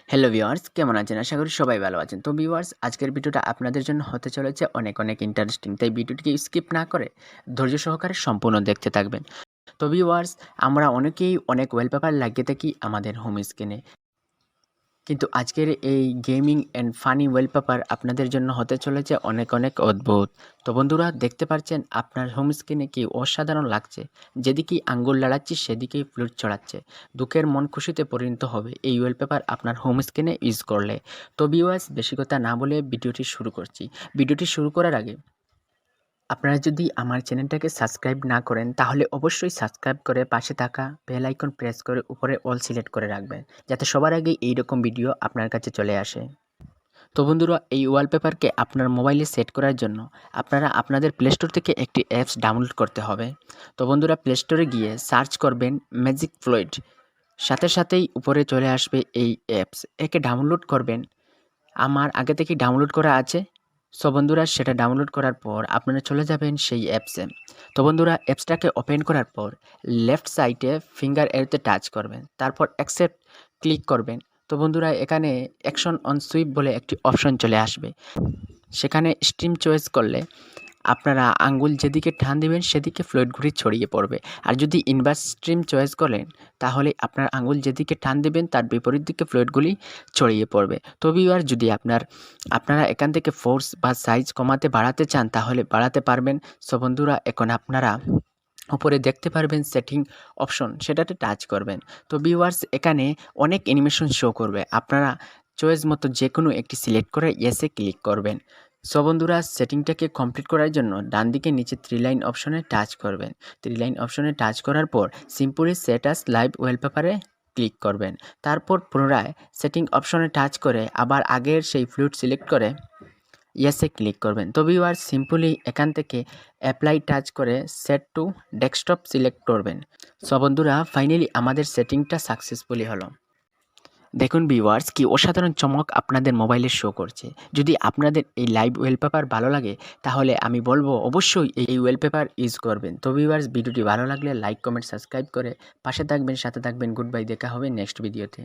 Hello viewers, কেমন আছেন? আশা করি সবাই ভালো আছেন। তো ভিউয়ার্স, আজকের ভিডিওটা আপনাদের জন্য হতে চলেছে অনেক অনেক ইন্টারেস্টিং। তাই ভিডিওটিকে স্কিপ না করে ধৈর্য সহকারে সম্পূর্ণ দেখতে থাকবেন। তো ভিউয়ার্স, আমরা অনেকেই অনেক ওয়ালপেপার লাগিয়ে থাকি আমাদের হোম স্ক্রিনে। কিন্তু আজকের এই গেমিং অ্যান্ড ফানি ওয়ালপেপার আপনাদের জন্য হতে চলেছে অনেক অনেক অদ্ভুত। তো বন্ধুরা, দেখতে পাচ্ছেন আপনার হোম স্ক্রিনে কি অসাধারণ লাগছে। যেদিকেই আঙ্গুল লাড়াচ্ছি সেদিকেই ফ্লুট ছড়াচ্ছে। দুঃখের মন খুশিতে পরিণত হবে এই ওয়ালপেপার আপনার হোম স্ক্রিনে ইউজ করলে। তো ভিউয়ার্স, বেশি কথা না বলে ভিডিওটি শুরু করছি। ভিডিওটি শুরু করার আগে আপনারা যদি আমার চ্যানেলটাকে সাবস্ক্রাইব না করেন তাহলে অবশ্যই সাবস্ক্রাইব করে পাশে থাকা বেল আইকন প্রেস করে উপরে অল সিলেক্ট করে রাখবেন, যাতে সবার আগে এইরকম ভিডিও আপনার কাছে চলে আসে। তো বন্ধুরা, এই ওয়ালপেপারকে আপনার মোবাইলে সেট করার জন্য আপনারা আপনাদের প্লে স্টোর থেকে একটি অ্যাপস ডাউনলোড করতে হবে। তো বন্ধুরা, প্লে স্টোরে গিয়ে সার্চ করবেন ম্যাজিক ফ্লুইড, সাথে সাথেই উপরে চলে আসবে এই অ্যাপস। একে ডাউনলোড করবেন। আমার আগে থেকেই ডাউনলোড করা আছে। সো বন্ধুরা, সেটা ডাউনলোড করার পর আপনারা চলে যাবেন সেই অ্যাপসে। তো বন্ধুরা, অ্যাপসটাকে ওপেন করার পর লেফট সাইডে ফিঙ্গার এরোতে টাচ করবেন, তারপর অ্যাকসেপ্ট ক্লিক করবেন। তো বন্ধুরা, এখানে অ্যাকশন অন সুইপ বলে একটি অপশন চলে আসবে। সেখানে স্ট্রিম চয়েস করলে আপনারা আঙ্গুল যেদিকে টান দিবেন সেদিকে ফ্লুইডগুলি ছড়িয়ে পড়বে। আর যদি ইনভার্স স্ট্রিম চয়েস করেন তাহলে আপনার আঙ্গুল যেদিকে টান দিবেন তার বিপরীত দিকে ফ্লুইডগুলি ছড়িয়ে পড়বে। তো ভিউয়ার, যদি আপনারা এখান থেকে ফোর্স বা সাইজ কমাতে বাড়াতে চান তাহলে বাড়াতে পারবেন। সো বন্ধুরা, এখন আপনারা উপরে দেখতে পারবেন সেটিং অপশন, সেটাতে টাচ করবেন। তো ভিউয়ার্স, এখানে অনেক অ্যানিমেশন শো করবে। আপনারা চয়েস মতো যে কোনো একটি সিলেক্ট করে ইয়েসে ক্লিক করবেন। সো বন্ধুরা, সেটিংটাকে কমপ্লিট করার জন্য ডান দিকে নিচে 3 লাইন অপশনে টাচ করবেন। 3 লাইন অপশনে টাচ করার পর সিম্পলি সেট আস লাইভ ওয়ালপেপারে ক্লিক করবেন। তারপর পুনরায় সেটিং অপশনে টাচ করে আবার আগের সেই ফ্লুইড সিলেক্ট করে ইয়েসে ক্লিক করবেন। তো ভিউয়ার্স, সিম্পলি এখান থেকে অ্যাপ্লাই টাচ করে সেট টু ডেস্কটপ সিলেক্ট করবেন। সো বন্ধুরা, ফাইনালি আমাদের সেটিংটা সাকসেসফুলি হলো। দেখুন ভিউয়ার্স, কি অসাধারণ চমক আপনাদের মোবাইলে শো করছে। যদি আপনাদের এই লাইভ ওয়ালপেপার ভালো লাগে তাহলে আমি বলবো অবশ্যই এই ওয়ালপেপার ইউজ করবেন। তো ভিউয়ার্স, ভিডিওটি ভালো লাগলে লাইক, কমেন্ট, সাবস্ক্রাইব করে পাশে থাকবেন, সাথে থাকবেন। গুড বাই, দেখা হবে নেক্সট ভিডিওতে।